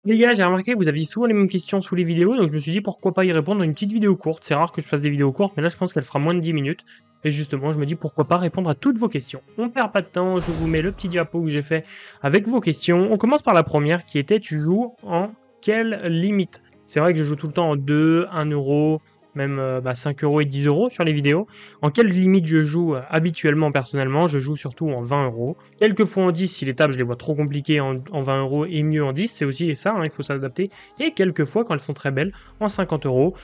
Les gars, j'ai remarqué que vous aviez souvent les mêmes questions sous les vidéos, donc je me suis dit pourquoi pas y répondre dans une petite vidéo courte. C'est rare que je fasse des vidéos courtes, mais là je pense qu'elle fera moins de 10 minutes. Et justement, je me dis pourquoi pas répondre à toutes vos questions. On perd pas de temps, je vous mets le petit diapo que j'ai fait avec vos questions. On commence par la première qui était tu joues en quelle limite? C'est vrai que je joue tout le temps en 2, 1 euro, même 5 euros et 10 euros sur les vidéos. En quelle limite je joue habituellement personnellement? Je joue surtout en 20 euros. Quelquefois en 10 si les tables je les vois trop compliquées en 20 euros et mieux en 10, c'est aussi ça, hein, il faut s'adapter. Et quelquefois quand elles sont très belles en 50 euros,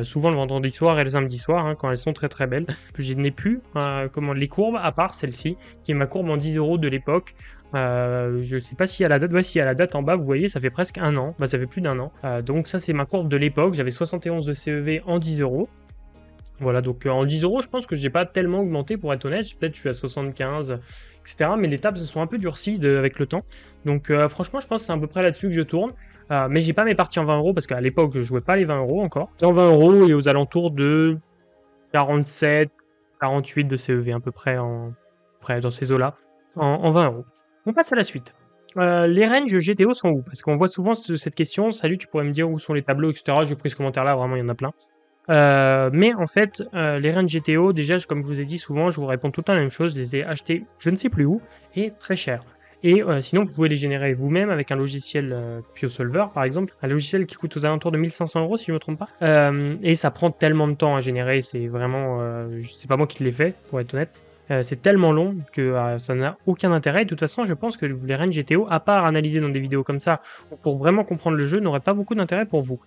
souvent le vendredi soir et le samedi soir, hein, quand elles sont très très belles. Je n'ai plus les courbes à part celle-ci, qui est ma courbe en 10 euros de l'époque. Je sais pas si à la date, ouais, si à la date en bas, vous voyez, ça fait presque un an, ça fait plus d'un an. Donc ça, c'est ma courbe de l'époque. J'avais 71 de CEV en 10 euros. Voilà, donc en 10 euros, je pense que j'ai pas tellement augmenté pour être honnête. Peut-être je suis à 75, etc. Mais les tables se sont un peu durcies avec le temps. Donc franchement, je pense que c'est à peu près là-dessus que je tourne. Mais j'ai pas mes parties en 20 euros parce qu'à l'époque, je jouais pas les 20 euros encore. C'était en 20 euros et aux alentours de 47, 48 de CEV à peu près, dans ces eaux-là, en 20 euros. On passe à la suite. Les ranges GTO sont où? Parce qu'on voit souvent cette question. Salut, tu pourrais me dire où sont les tableaux, etc. J'ai pris ce commentaire-là, vraiment, il y en a plein. Mais en fait, les ranges GTO, déjà, comme je vous ai dit souvent, je vous réponds tout le temps la même chose. Je les ai achetés je ne sais plus où et très cher. Et sinon, vous pouvez les générer vous-même avec un logiciel PioSolver, par exemple. Un logiciel qui coûte aux alentours de 1500 euros, si je ne me trompe pas. Et ça prend tellement de temps à générer. C'est vraiment... c'est pas moi qui l'ai fait, pour être honnête. C'est tellement long que ça n'a aucun intérêt. Et de toute façon, je pense que les ranges GTO, à part analyser dans des vidéos comme ça, ou pour vraiment comprendre le jeu, n'auraient pas beaucoup d'intérêt pour vous.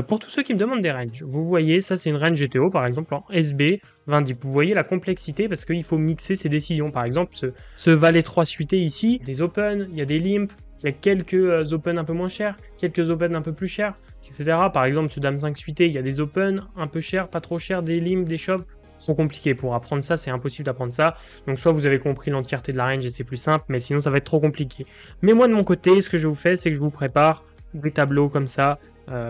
Pour tous ceux qui me demandent des ranges, vous voyez, ça c'est une range GTO, par exemple en SB 20 deep. Vous voyez la complexité parce qu'il faut mixer ces décisions. Par exemple, ce valet 3 suité ici, des open, il y a des limps, il y a quelques open un peu moins chers, quelques open un peu plus chers, etc. Par exemple, ce dame 5 suité, il y a des open un peu chers, pas trop chers, des limps, des shoves. Sont compliqués. Pour apprendre ça, c'est impossible d'apprendre ça. Donc soit vous avez compris l'entièreté de la range et c'est plus simple, mais sinon ça va être trop compliqué. Mais moi de mon côté, ce que je vous fais, c'est que je vous prépare des tableaux comme ça.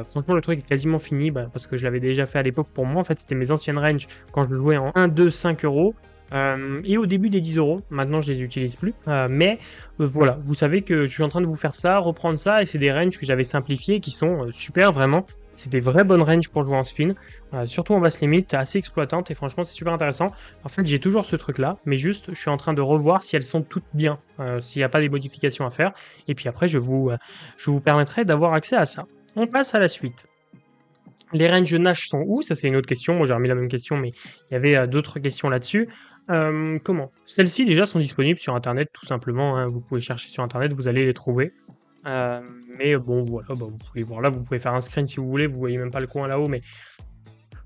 Franchement, le truc est quasiment fini parce que je l'avais déjà fait à l'époque. Pour moi, en fait, c'était mes anciennes ranges quand je jouais en 1, 2, 5 euros. Et au début des 10 euros. Maintenant, je les utilise plus. Mais voilà, vous savez que je suis en train de vous faire ça, reprendre ça. Et c'est des ranges que j'avais simplifiées qui sont super, vraiment. C'est des vraies bonnes ranges pour jouer en spin. Surtout en basse limite, assez exploitante. Et franchement, c'est super intéressant. En fait, j'ai toujours ce truc-là. Mais juste, je suis en train de revoir si elles sont toutes bien. S'il n'y a pas des modifications à faire. Et puis après, je vous permettrai d'avoir accès à ça. On passe à la suite. Les ranges Nash sont où? Ça, c'est une autre question. Moi, j'ai remis la même question, mais il y avait d'autres questions là-dessus. Comment? Celles-ci, déjà, sont disponibles sur Internet, tout simplement. Hein. Vous pouvez chercher sur Internet, vous allez les trouver. Mais bon, voilà, vous pouvez voir là, vous pouvez faire un screen si vous voulez. Vous voyez même pas le coin là-haut, mais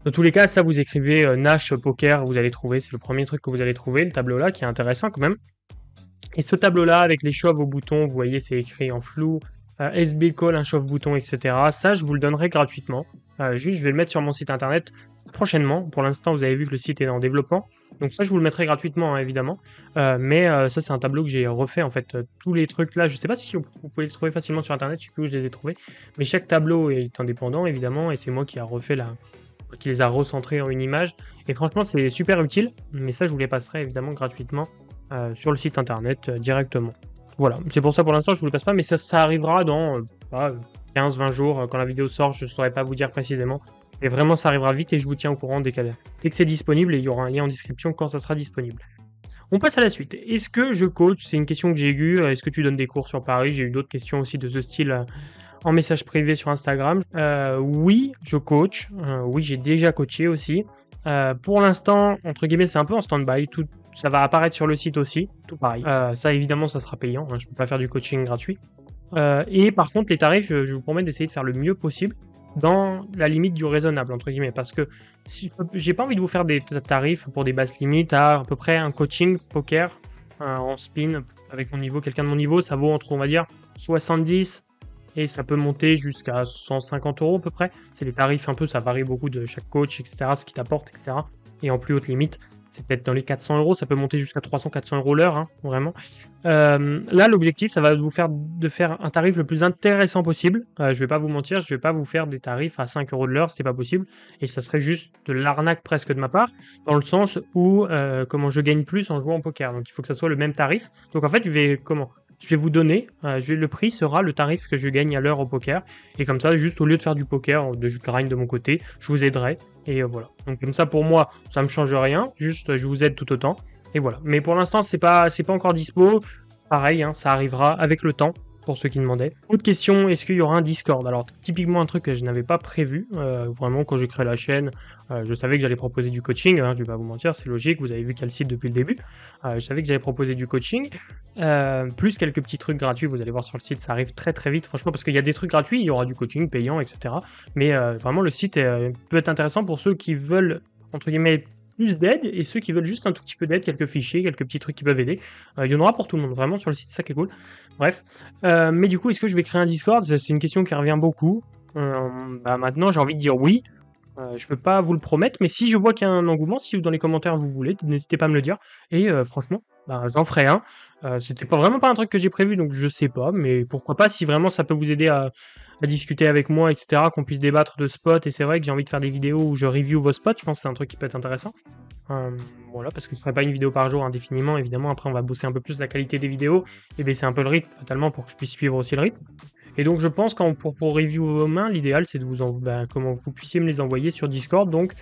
dans tous les cas, ça, vous écrivez Nash Poker, vous allez trouver. C'est le premier truc que vous allez trouver, le tableau là, qui est intéressant quand même. Et ce tableau-là, avec les chauves au bouton, vous voyez, c'est écrit en flou. SB call, un chauffe-bouton, etc. Ça, je vous le donnerai gratuitement. Juste, je vais le mettre sur mon site internet prochainement. Pour l'instant, vous avez vu que le site est en développement. Donc ça, je vous le mettrai gratuitement, hein, évidemment. Mais ça, c'est un tableau que j'ai refait, en fait. Tous les trucs là, je sais pas si vous pouvez le trouver facilement sur internet, je sais plus où je les ai trouvés. Mais chaque tableau est indépendant, évidemment, et c'est moi qui a refait qui les a recentrés en une image. Et franchement, c'est super utile. Mais ça, je vous les passerai, évidemment, gratuitement sur le site internet directement. Voilà, c'est pour ça pour l'instant je vous le passe pas, mais ça arrivera dans 15-20 jours. Quand la vidéo sort, je ne saurais pas vous dire précisément. Et vraiment, ça arrivera vite et je vous tiens au courant dès que c'est disponible et il y aura un lien en description quand ça sera disponible. On passe à la suite. Est-ce que je coach? C'est une question que j'ai eue. Est-ce que tu donnes des cours sur Paris? J'ai eu d'autres questions aussi de ce style en message privé sur Instagram. Oui, je coach. Oui, j'ai déjà coaché aussi. Pour l'instant, entre guillemets, c'est un peu en stand-by. Ça va apparaître sur le site aussi, tout pareil. Ça, évidemment, ça sera payant. Hein, je ne peux pas faire du coaching gratuit. Et par contre, les tarifs, je vous promets d'essayer de faire le mieux possible dans la limite du raisonnable, entre guillemets. Parce que j'ai pas envie de vous faire des tarifs pour des basses limites à peu près un coaching poker en spin avec mon niveau, quelqu'un de mon niveau. Ça vaut entre, on va dire, 70 et ça peut monter jusqu'à 150 euros à peu près. C'est les tarifs un peu, ça varie beaucoup de chaque coach, etc., ce qu'il t'apporte, etc. Et en plus haute limite, c'est peut-être dans les 400 euros, ça peut monter jusqu'à 300-400 euros l'heure, hein, vraiment. Là, l'objectif, ça va vous faire de faire un tarif le plus intéressant possible. Je vais pas vous mentir, je vais pas vous faire des tarifs à 5 euros de l'heure, c'est pas possible. Et ça serait juste de l'arnaque presque de ma part, dans le sens où comment je gagne plus en jouant au poker. Donc il faut que ça soit le même tarif. Donc en fait, je vais je vais vous donner, le prix sera le tarif que je gagne à l'heure au poker. Et comme ça, juste au lieu de faire du poker, de grind de mon côté, je vous aiderai. Et voilà. Donc comme ça, pour moi, ça me change rien. Juste, je vous aide tout autant. Et voilà. Mais pour l'instant, c'est pas encore dispo. Pareil, hein, ça arrivera avec le temps, pour ceux qui demandaient. Autre question, est-ce qu'il y aura un Discord? Alors, typiquement un truc que je n'avais pas prévu. Vraiment, quand j'ai créé la chaîne, je savais que j'allais proposer du coaching. Hein, je vais pas vous mentir, c'est logique. Vous avez vu qu'il y a le site depuis le début. Je savais que j'allais proposer du coaching. Plus quelques petits trucs gratuits. Vous allez voir sur le site, ça arrive très très vite, franchement, parce qu'il y a des trucs gratuits, il y aura du coaching payant, etc. Mais vraiment, le site peut être intéressant pour ceux qui veulent, entre guillemets, plus d'aide et ceux qui veulent juste un tout petit peu d'aide, quelques fichiers, quelques petits trucs qui peuvent aider. Il y en aura pour tout le monde, vraiment sur le site, c'est ça qui est cool. Bref. Mais du coup, est-ce que je vais créer un Discord? C'est une question qui revient beaucoup. Maintenant, j'ai envie de dire oui. Je peux pas vous le promettre, mais si je vois qu'il y a un engouement, si dans les commentaires vous voulez, n'hésitez pas à me le dire. Et franchement, j'en ferai un. C'était vraiment pas un truc que j'ai prévu, donc je sais pas, mais pourquoi pas si vraiment ça peut vous aider à discuter avec moi, etc., qu'on puisse débattre de spots. Et c'est vrai que j'ai envie de faire des vidéos où je review vos spots, je pense que c'est un truc qui peut être intéressant. Voilà, parce que je ne ferai pas une vidéo par jour indéfiniment, évidemment. Après, on va bosser un peu plus la qualité des vidéos et baisser un peu le rythme, fatalement, pour que je puisse suivre aussi le rythme. Et donc, je pense que pour review vos mains, l'idéal, c'est de comment vous puissiez me les envoyer sur Discord. Donc,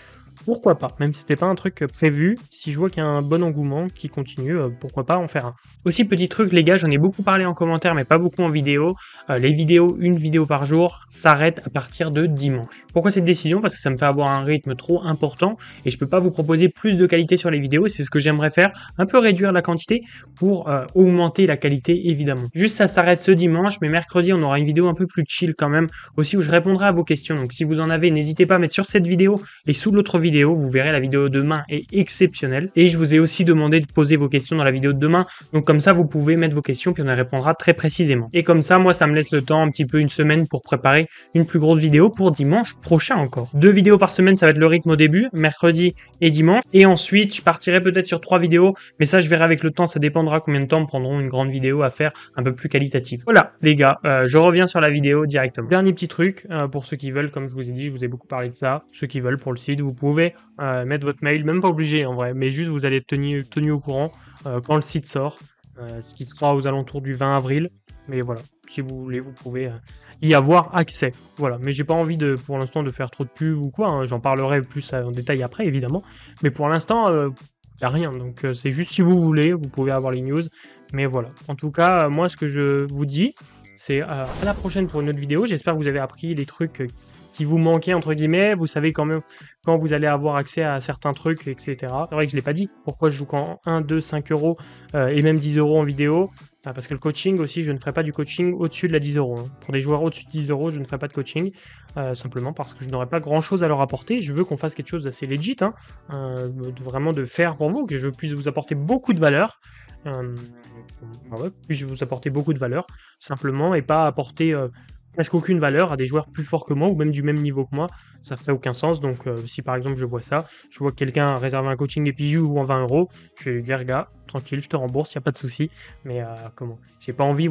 pourquoi pas, même si c'était pas un truc prévu, si je vois qu'il y a un bon engouement qui continue, pourquoi pas en faire un. Aussi, petit truc, les gars, j'en ai beaucoup parlé en commentaire, mais pas beaucoup en vidéo. Les vidéos, une vidéo par jour, s'arrête à partir de dimanche. Pourquoi cette décision? Parce que ça me fait avoir un rythme trop important et je peux pas vous proposer plus de qualité sur les vidéos et c'est ce que j'aimerais faire, un peu réduire la quantité pour augmenter la qualité, évidemment. Juste, ça s'arrête ce dimanche, mais mercredi, on aura une vidéo un peu plus chill quand même, aussi où je répondrai à vos questions. Donc, si vous en avez, n'hésitez pas à mettre sur cette vidéo et sous l'autre vidéo, vous verrez la vidéo de demain est exceptionnelle. Et je vous ai aussi demandé de poser vos questions dans la vidéo de demain. Donc comme ça, vous pouvez mettre vos questions puis on y répondra très précisément. Et comme ça, moi, ça me laisse le temps, un petit peu une semaine pour préparer une plus grosse vidéo pour dimanche prochain encore. 2 vidéos par semaine, ça va être le rythme au début, mercredi et dimanche. Et ensuite, je partirai peut-être sur 3 vidéos, mais ça, je verrai avec le temps. Ça dépendra combien de temps me prendront une grande vidéo à faire un peu plus qualitative. Voilà, les gars, je reviens sur la vidéo directement. Dernier petit truc, pour ceux qui veulent, comme je vous ai dit, je vous ai beaucoup parlé de ça. Ceux qui veulent pour le site, vous pouvez mettre votre mail, même pas obligé en vrai, mais juste vous allez être tenu au courant quand le site sort, ce qui sera aux alentours du 20 avril. Mais voilà, si vous voulez, vous pouvez y avoir accès. Voilà, mais j'ai pas envie pour l'instant de faire trop de pub ou quoi, hein. J'en parlerai plus en détail après évidemment, mais pour l'instant il n'y a rien, donc c'est juste si vous voulez, vous pouvez avoir les news, mais voilà. En tout cas, moi ce que je vous dis, c'est à la prochaine pour une autre vidéo. J'espère que vous avez appris les trucs qui vous manquaient, entre guillemets. Vous savez quand même quand vous allez avoir accès à certains trucs, etc. C'est vrai que je ne l'ai pas dit. Pourquoi je joue qu'en 1, 2, 5 euros et même 10 euros en vidéo? Parce que le coaching aussi, je ne ferai pas du coaching au-dessus de la 10 euros. Hein. Pour des joueurs au-dessus de 10 euros, je ne ferai pas de coaching. Simplement parce que je n'aurai pas grand-chose à leur apporter. Je veux qu'on fasse quelque chose d'assez legit. Hein, vraiment de faire pour vous, que je puisse vous apporter beaucoup de valeur. Puis-je vous apporter beaucoup de valeur, simplement, et pas apporter presque aucune valeur à des joueurs plus forts que moi ou même du même niveau que moi, ça ferait aucun sens. Donc si par exemple je vois ça, je vois que quelqu'un a réservé un coaching EPJ ou en 20 euros, je vais lui dire gars, tranquille, je te rembourse, il n'y a pas de souci. Mais j'ai pas envie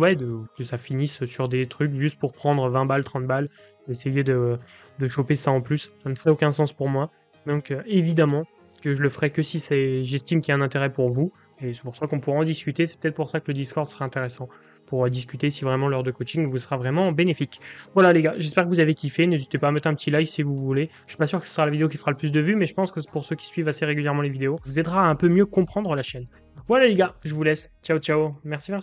que ça finisse sur des trucs juste pour prendre 20 balles, 30 balles, essayer de choper ça en plus, ça ne ferait aucun sens pour moi. Donc évidemment que je le ferai que si j'estime qu'il y a un intérêt pour vous. Et c'est pour ça qu'on pourra en discuter. C'est peut-être pour ça que le Discord sera intéressant. Pour discuter si vraiment l'heure de coaching vous sera vraiment bénéfique. Voilà les gars, j'espère que vous avez kiffé. N'hésitez pas à mettre un petit like si vous voulez. Je suis pas sûr que ce sera la vidéo qui fera le plus de vues, mais je pense que pour ceux qui suivent assez régulièrement les vidéos, ça vous aidera à un peu mieux comprendre la chaîne. Voilà les gars, je vous laisse. Ciao ciao. Merci.